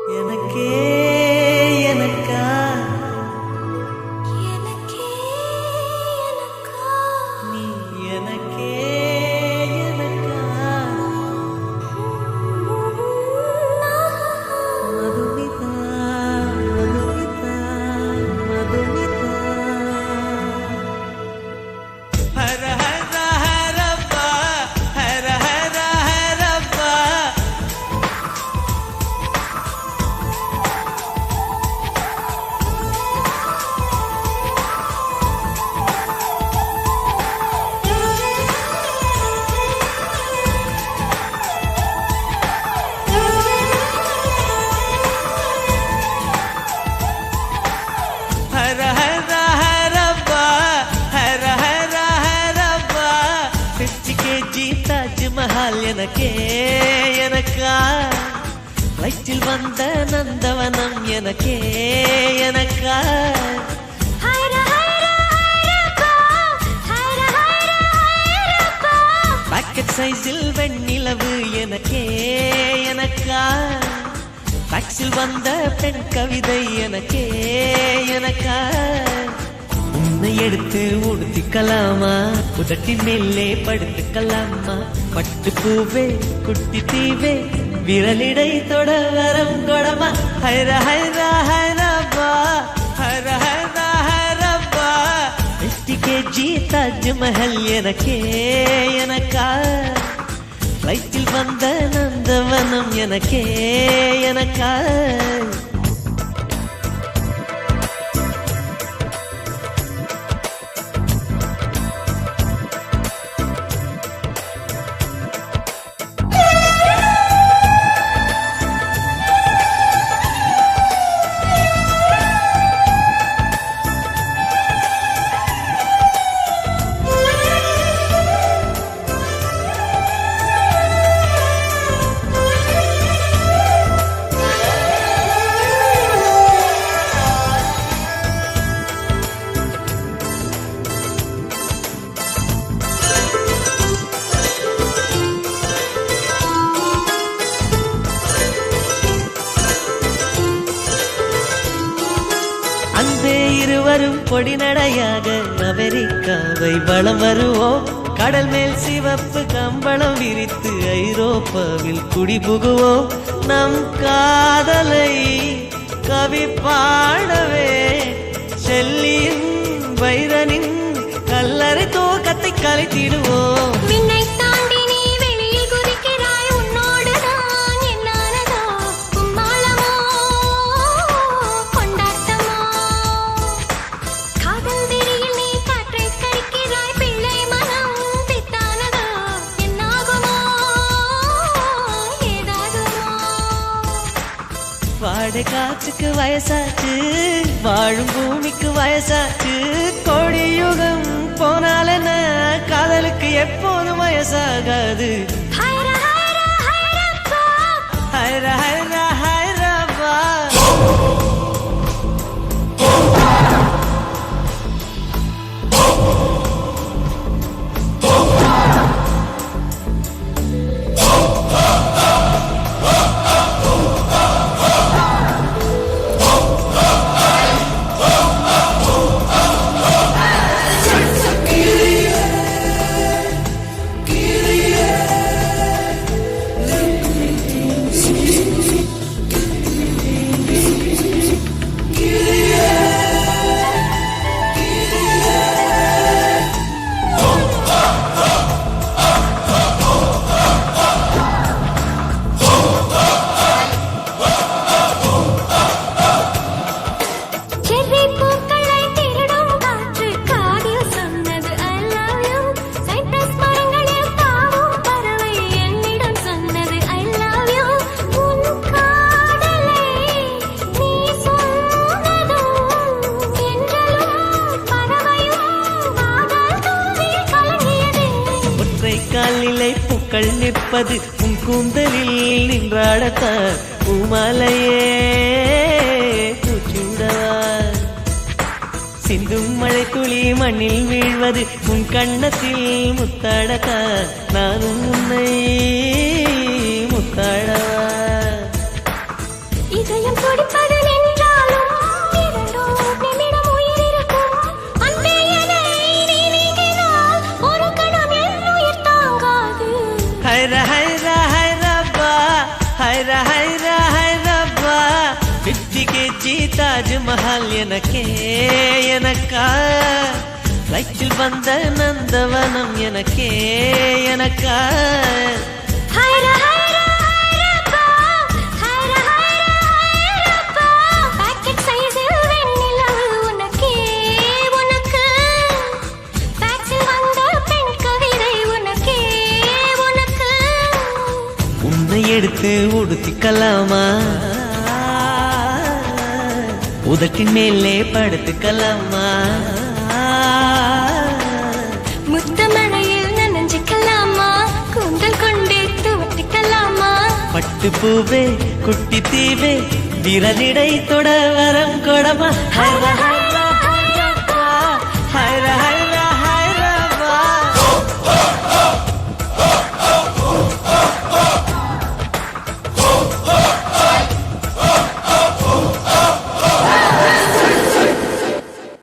எனக்கே எனக்கா எனக்கே எனக்கா நீ எனக்கே எனக்கா மதுமிதா மதுமிதா மதுமிதா ஹர ஹர ஹரப்பா ஹர ஹர ஹரப்பா ஹர ஹர ஹரப்பா ஹர ஹர ஹரப்பா 50 kg தாஜ்மஹால் எனக்கே எனக்கா வயிற்றில் வந்த நந்தவனம் எனக்கே எனக்கா ஹைர ஹைர ஹைரப்பா ஹைர ஹைர ஹைரப்பா பாக்கெட் சைஸில் வெண்ணிலவு எனக்கே எனக்கா டாக்ஸில் வந்த பெண் கவிதை எனக்கே எனக்கா உன்னை எடுத்து உடுத்திக்கலாமா உதட்டின் மேலே படுத்துக்கலாமா பட்டு பூவே குட்டி தீவே விரலிடை தொட வரம் கொடமா ஹைர ஹைர ஹைரப்பா ஹர ஹைர ஹைரப்பா 50 kg தாஜ்மஹல் எனக்கே எனக்கா வயிற்றில் வந்த நந்தவனம் எனக்கே எனக்கா அன்பே இருவரும் பொடி நடையாக அமெரிக்காவை வலம் வருவோம் கடல் மேல் சிவப்பு கம்பளம் விரித்து ஐரோப்பாவில் குடிபுகுவோம் நம் காதலை கவி பாடவே செல்லியின் வைரனின் கல்லறை தோக்கத்தை கலைத்திடுவோம் விண்ணை தாண்டி நீ வெளியில் குதிக்கிறாய் உன்னோடு நான் என்னானதோ கும்மாளமோ கொண்டாட்டமோ காதல் வெறியில் நீ காற்றை கரிக்கிறாய் பிள்ளை மனம் பித்தானதோ என்னாகுமோ ஏதாகுமோ வாடை காற்றுக்கு வயசாச்சு வாழும் பூமிக்கு வயசாச்சு கோடி யுகம் போனால் என்ன காதலுக்கு எப்போதும் வயசாகாது ஹைர ஹைர ஹைரப்பா ஹைர ஹைர ஹைரப்பா செர்ரி பூக்களை திருடும் காற்று காதில் சொன்னது I love you சைப்ரஸ் மரங்களில் தாவும் பறவை என்னிடம் சொன்னது I love you உன் காதலை நீ சொன்னதும் என்றலும் பறவையும் காதல் தூவில் கலங்கியது ஒற்றை காலிலை பூக்கள் நிற்பது உன் கூந்தலில் நின்றாடத்தான் பூமாலையே பூச்சூடவா சிந்தும் மழை துளி மண்ணில் வீழ்வது உன் கண்ணத்தில் முத்தாடத்தான் நானும் உன்னை முத்தாடவா இதழ் ஹைர ஹைர ஹைரப்பா ஹைர ஹைர ஹைரப்பா 50 kg தாஜ்மஹால் எனக்கே எனக்கா ஃப்ளைட்டில் வந்த நந்தவனம் எனக்கே எனக்கா ஹைர ஹைர ஹைரப்பா ஹைர ஹைர ஹைரப்பா பாக்கெட் சைஸில் வெண்ணிலவு உனக்கே உனக்கு டாக்ஸில் வந்த பெண் கவிதை உனக்கே உனக்கு உன்னை எடுத்து உடுத்திக்கலாமா உதட்டின் மேலே படுத்துக்கலாமா முத்தமழையில் நனைஞ்சிக்கலாமா கூந்தல் கொண்டு துவட்டிக்கலாமா பட்டு பூவே குட்டி தீவே விரலிடை தொட வரம் கொடமா ஹைர ஹைர